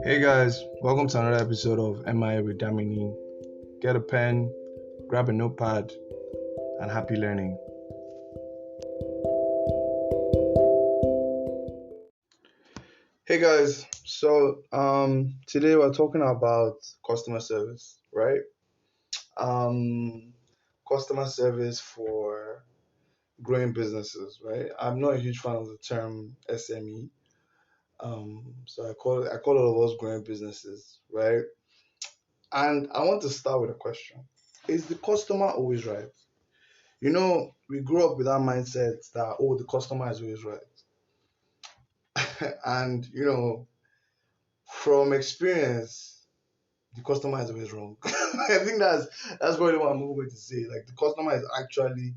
Hey guys, welcome to another episode of MIA with Damini. Get a pen, grab a notepad, and happy learning. Hey guys, today we're talking about customer service, right? Um, Customer service for growing businesses, right? I'm not a huge fan of the term SME. So I call all of us growing businesses, right? And I want to start with a question. Is the customer always right? We grew up with that mindset that, oh, the customer is always right. And, from experience, the customer is always wrong. I think that's probably what I'm going to say. Like, the customer is actually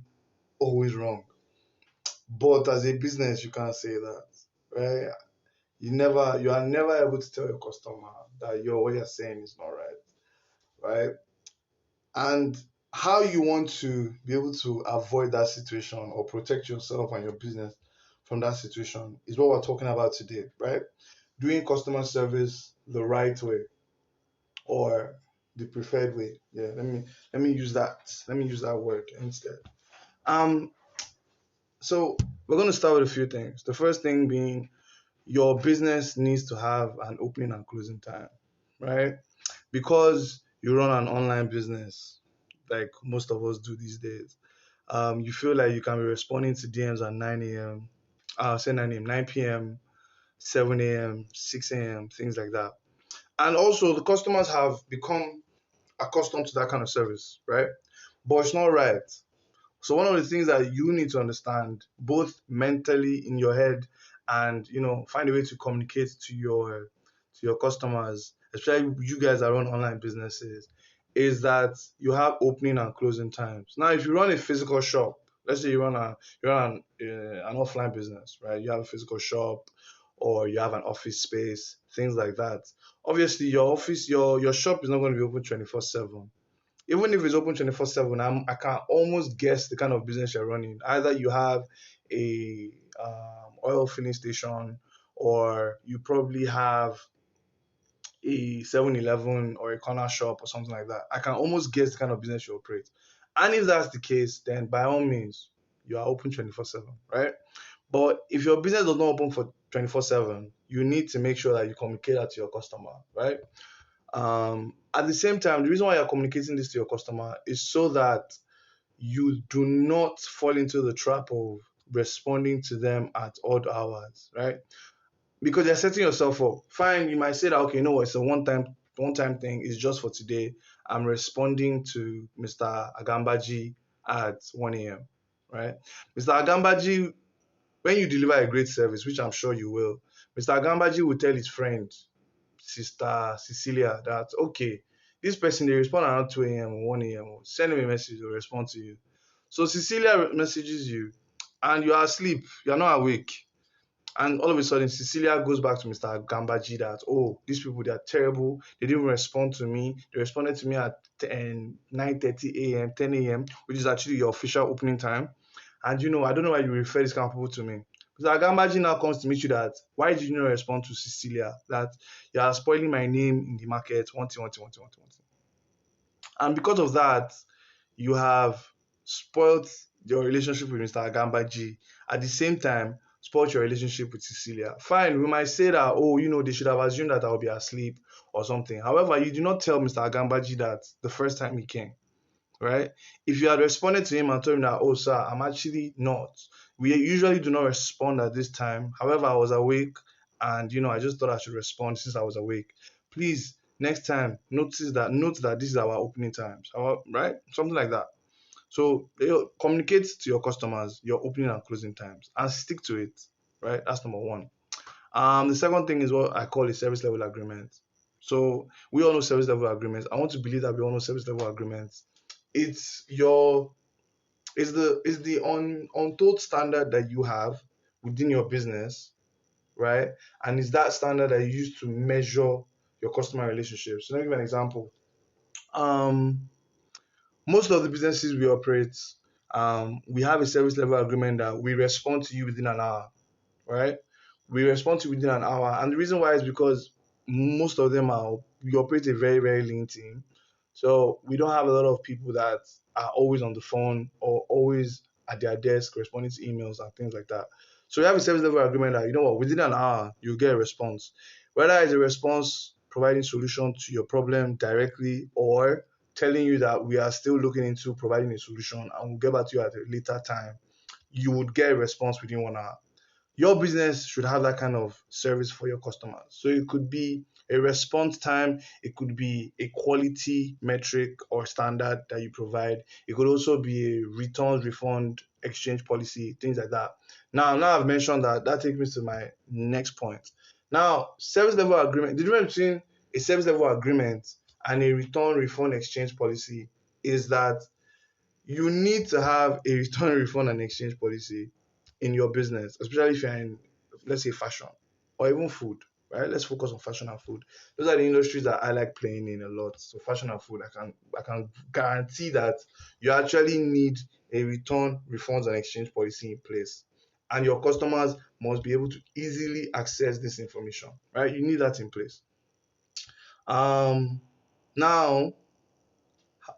always wrong. But as a business, you can't say that, right? You are never able to tell your customer that what you're saying is not right, right? And how you want to be able to avoid that situation or protect yourself and your business from that situation is what we're talking about today, right? Doing customer service the right way or the preferred way. Yeah, let me use that. Let me use that word instead. Um, so we're gonna start with a few things. The first thing being your business needs to have an opening and closing time, right? Because you run an online business, like most of us do these days. You feel like you can be responding to DMs at 9 a.m. Say 9 a.m., 9 p.m., 7 a.m., 6 a.m., things like that. And also, the customers have become accustomed to that kind of service, right? But it's not right. So one of the things that you need to understand, both mentally in your head and find a way to communicate to your customers, especially you guys that run online businesses, is that you have opening and closing times. Now, if you run a physical shop, let's say you run an offline business, right? You have a physical shop, or you have an office space, things like that. Obviously, your shop is not going to be open 24/7. Even if it's open 24/7, I can almost guess the kind of business you're running. Either you have a oil filling station, or you probably have a 7-Eleven or a corner shop or something like that. I can almost guess the kind of business you operate. And if that's the case, then by all means, you are open 24/7, right? But if your business does not open for 24/7, you need to make sure that you communicate that to your customer, right? At the same time, the reason why you're communicating this to your customer is so that you do not fall into the trap of responding to them at odd hours, right? Because you're setting yourself up. Fine, you might say that, okay, no, it's a one time thing, it's just for today. I'm responding to Mr. Agambaji at 1 a.m. Right? Mr. Agambaji, when you deliver a great service, which I'm sure you will, Mr. Agambaji will tell his friend, Sister Cecilia, that okay, this person they respond around 2 a.m. or 1 a.m. Send him a message, they'll respond to you. So Cecilia messages you and you are asleep, you're not awake. And all of a sudden, Cecilia goes back to Mr. Gambaji that, oh, these people, they are terrible. They didn't respond to me. They responded to me at 9:30 a.m., 10 a.m., which is actually your official opening time. And, I don't know why you refer this kind of people to me. Mr. Gambaji now comes to meet you that, why did you not respond to Cecilia? That you are spoiling my name in the market, one thing, one thing, one thing, one thing, one thing. And because of that, you have spoiled your relationship with Mr. Agambaji. At the same time, spoiled your relationship with Cecilia. Fine, we might say that, oh, they should have assumed that I'll be asleep or something. However, you do not tell Mr. Agambaji that the first time he came, right? If you had responded to him and told him that, oh, sir, I'm actually not. We usually do not respond at this time. However, I was awake and, I just thought I should respond since I was awake. Please, next time, note that this is our opening times, right? Something like that. So communicate to your customers your opening and closing times and stick to it, right? That's number one. The second thing is what I call a service level agreement. So we all know service level agreements. I want to believe that we all know service level agreements. It's the untold standard that you have within your business, right? And it's that standard that you use to measure your customer relationships. So let me give you an example. Most of the businesses we operate, we have a service level agreement that we respond to you within an hour, right? We respond to you within an hour. And the reason why is because most of them are we operate a very very lean team, so we don't have a lot of people that are always on the phone or always at their desk responding to emails and things like that. So we have a service level agreement that, you know what, within an hour you get a response, whether it's a response providing solution to your problem directly or telling you that we are still looking into providing a solution and we'll get back to you at a later time. You would get a response within 1 hour. Your business should have that kind of service for your customers. So it could be a response time, it could be a quality metric or standard that you provide. It could also be a return, refund, exchange policy, things like that. Now I've mentioned that, that takes me to my next point. Now, service level agreement, the difference between a service level agreement and a return, refund, exchange policy is that you need to have a return, refund, and exchange policy in your business, especially if you're in, let's say, fashion or even food, right? Let's focus on fashion and food. Those are the industries that I like playing in a lot. So fashion and food, I can guarantee that you actually need a return, refunds, and exchange policy in place. And your customers must be able to easily access this information, right? You need that in place. Um, Now,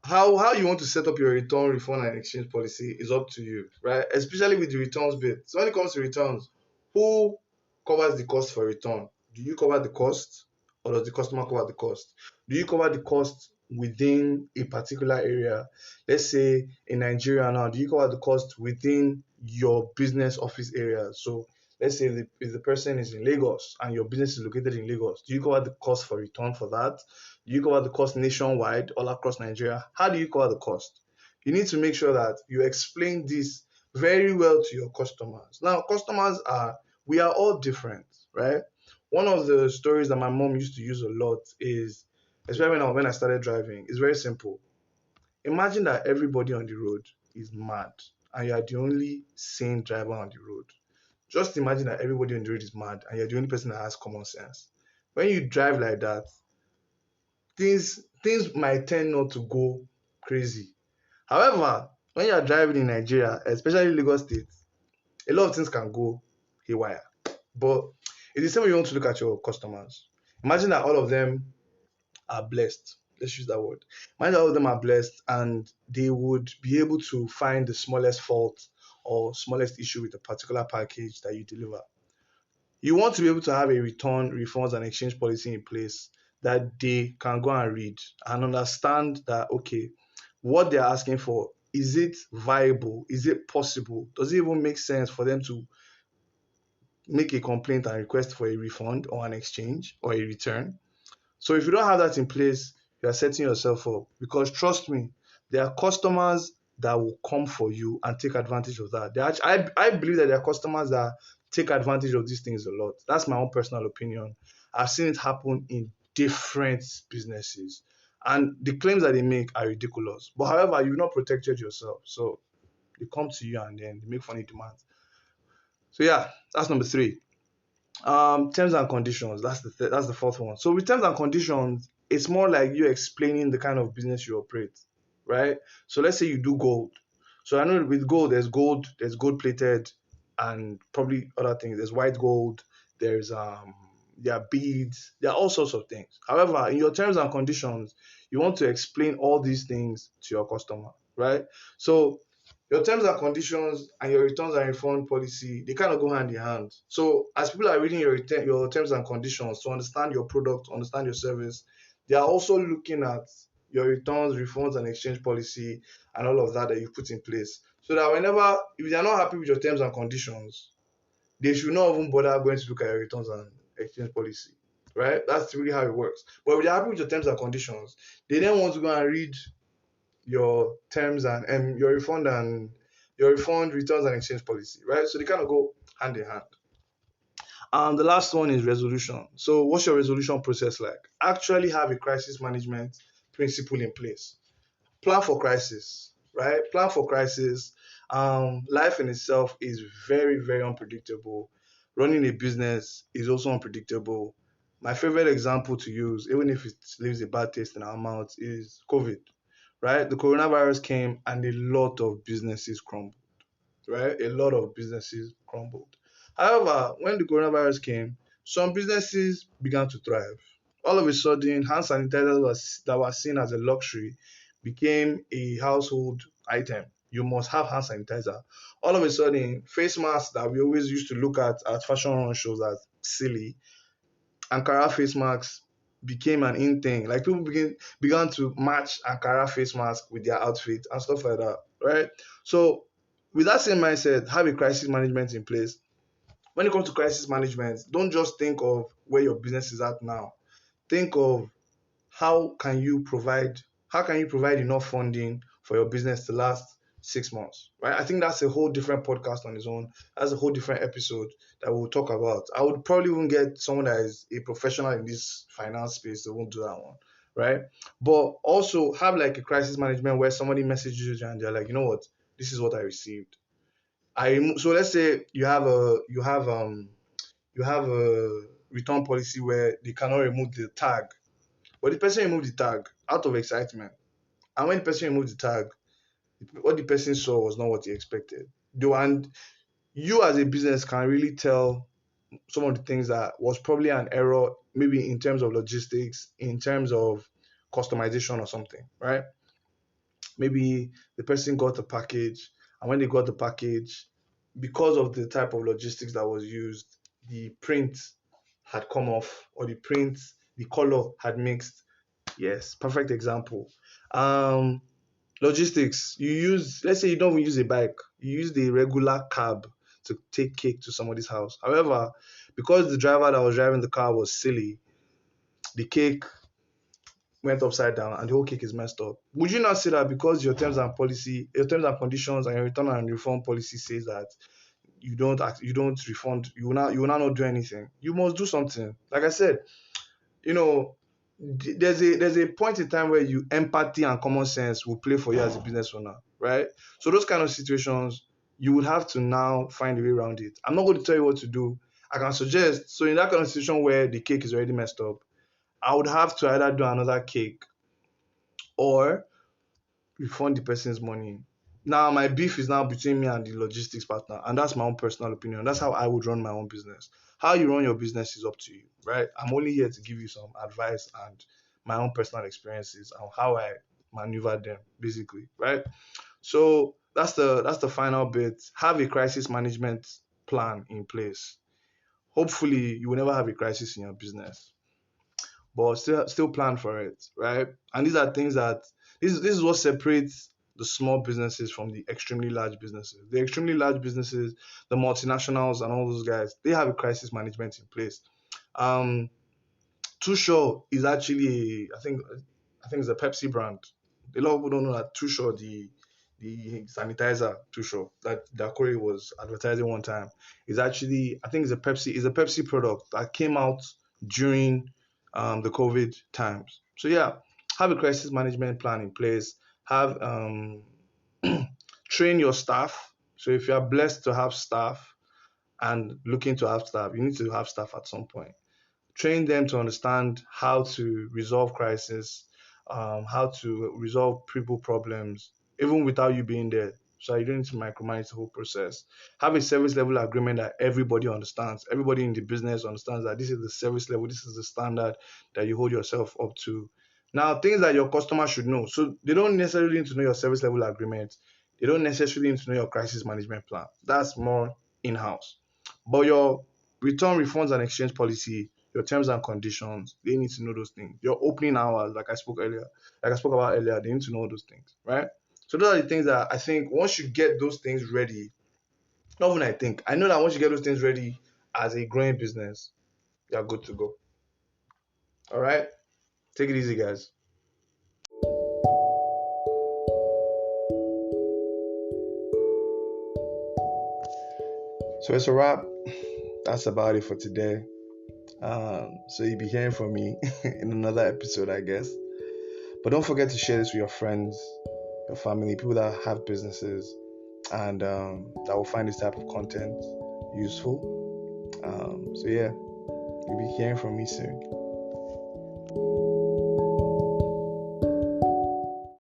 how you want to set up your return, refund, and exchange policy is up to you, right? Especially with the returns bit. So when it comes to returns, who covers the cost for return? Do you cover the cost, or does the customer cover the cost? Do you cover the cost within a particular area? Let's say in Nigeria now, do you cover the cost within your business office area? So let's say if the person is in Lagos and your business is located in Lagos, do you cover the cost for return for that? Do you cover the cost nationwide all across Nigeria? How do you cover the cost? You need to make sure that you explain this very well to your customers. Now, customers are, we are all different, right? One of the stories that my mom used to use a lot is, especially when I started driving, is very simple. Imagine that everybody on the road is mad and you are the only sane driver on the road. Just imagine that everybody on the road is mad and you're the only person that has common sense. When you drive like that, things might tend not to go crazy. However, when you are driving in Nigeria, especially Lagos State, a lot of things can go haywire. But it's the same way you want to look at your customers. Imagine that all of them are blessed. Let's use that word. Imagine all of them are blessed and they would be able to find the smallest fault or smallest issue with a particular package that you deliver. You want to be able to have a return, refunds, and exchange policy in place that they can go and read and understand that, okay, what they're asking for, is it viable? Is it possible? Does it even make sense for them to make a complaint and request for a refund or an exchange or a return? So if you don't have that in place, you are setting yourself up, because trust me, there are customers that will come for you and take advantage of that. I believe that there are customers that take advantage of these things a lot. That's my own personal opinion. I've seen it happen in different businesses. And the claims that they make are ridiculous. But however, you've not protected yourself. So they come to you and then they make funny demands. So yeah, that's number three. Terms and conditions. That's the fourth one. So with terms and conditions, it's more like you explaining the kind of business you operate, right? So let's say you do gold. So I know with gold, there's gold plated, and probably other things. There's white gold. There's there are beads. There are all sorts of things. However, in your terms and conditions, you want to explain all these things to your customer, right? So your terms and conditions and your returns and refund policy, they kind of go hand in hand. So as people are reading your terms and conditions to understand your product, understand your service, they are also looking at your returns, refunds, and exchange policy and all of that that you put in place. So that whenever, if they are not happy with your terms and conditions, they should not even bother going to look at your returns and exchange policy. Right? That's really how it works. But if they're happy with your terms and conditions, they then want to go and read your terms and your refund, returns, and exchange policy, right? So they kind of go hand in hand. And the last one is resolution. So what's your resolution process like? Actually have a crisis management principle in place. Plan for crisis, right? Plan for crisis. Life in itself is very, very unpredictable. Running a business is also unpredictable. My favorite example to use, even if it leaves a bad taste in our mouths, is COVID, right? The coronavirus came and a lot of businesses crumbled, right? A lot of businesses crumbled. However, when the coronavirus came, some businesses began to thrive. All of a sudden, hand sanitizer that was seen as a luxury became a household item. You must have hand sanitizer. All of a sudden, face masks that we always used to look at fashion run shows as silly, Ankara face masks became an in thing. Like people began to match Ankara face mask with their outfit and stuff like that, right? So with that same mindset, have a crisis management in place. When it comes to crisis management, don't just think of where your business is at now. Think of how can you provide how can you provide enough funding for your business to last 6 months, right? I think that's a whole different podcast on its own. That's a whole different episode that we'll talk about. I would probably even get someone that is a professional in this finance space that won't do that one, right? But also have like a crisis management where somebody messages you and they're like, you know what, this is what I received. So let's say you have a return policy where they cannot remove the tag, but the person removed the tag out of excitement. And when the person removed the tag, what the person saw was not what he expected. Though, and you as a business can really tell some of the things that was probably an error, maybe in terms of logistics, in terms of customization or something, right? Maybe the person got the package, and when they got the package, because of the type of logistics that was used, the print had come off, or the color had mixed. Yes, perfect example. Um, Logistics. Let's say you don't even use a bike, you use the regular cab to take cake to somebody's house. However, because the driver that was driving the car was silly, the cake went upside down and the whole cake is messed up. Would you not say that because your terms and conditions and your return and refund policy says that you don't refund, you will not do anything. You must do something. Like I said, you know, there's a point in time where you empathy and common sense will play for you as a business owner, right? So those kind of situations, you would have to now find a way around it. I'm not going to tell you what to do. I can suggest. So in that kind of situation where the cake is already messed up, I would have to either do another cake or refund the person's money. Now my beef is now between me and the logistics partner, and that's my own personal opinion. That's how I would run my own business. How you run your business is up to you, right? I'm only here to give you some advice and my own personal experiences on how I maneuver them, basically, right? So that's the final bit. Have a crisis management plan in place. Hopefully, you will never have a crisis in your business, but still plan for it, right? And these are things that this is what separates the small businesses from the extremely large businesses. The extremely large businesses, the multinationals, and all those guys, they have a crisis management in place. Um, Too Short is actually, I think it's a Pepsi brand. A lot of people don't know that Too Short, the sanitizer Too Short that Corey was advertising one time, is actually, I think it's a Pepsi product that came out during the COVID times. So yeah, have a crisis management plan in place. Have train your staff. So if you are blessed to have staff and looking to have staff, you need to have staff at some point. Train them to understand how to resolve crisis, how to resolve people problems, even without you being there. So you don't need to micromanage the whole process. Have a service level agreement that everybody understands. Everybody in the business understands that this is the service level, this is the standard that you hold yourself up to. Now, things that your customer should know. So they don't necessarily need to know your service level agreement. They don't necessarily need to know your crisis management plan. That's more in-house. But your return, refunds, and exchange policy, your terms and conditions, they need to know those things. Your opening hours, like I spoke about earlier, they need to know those things, right? So those are the things that I think once you get those things ready, not even I know that once you get those things ready as a growing business, you're good to go. All right? Take it easy, guys. So it's a wrap. That's about it for today. So you'll be hearing from me in another episode, I guess. But don't forget to share this with your friends, your family, people that have businesses, and that will find this type of content useful. So yeah, you'll be hearing from me soon.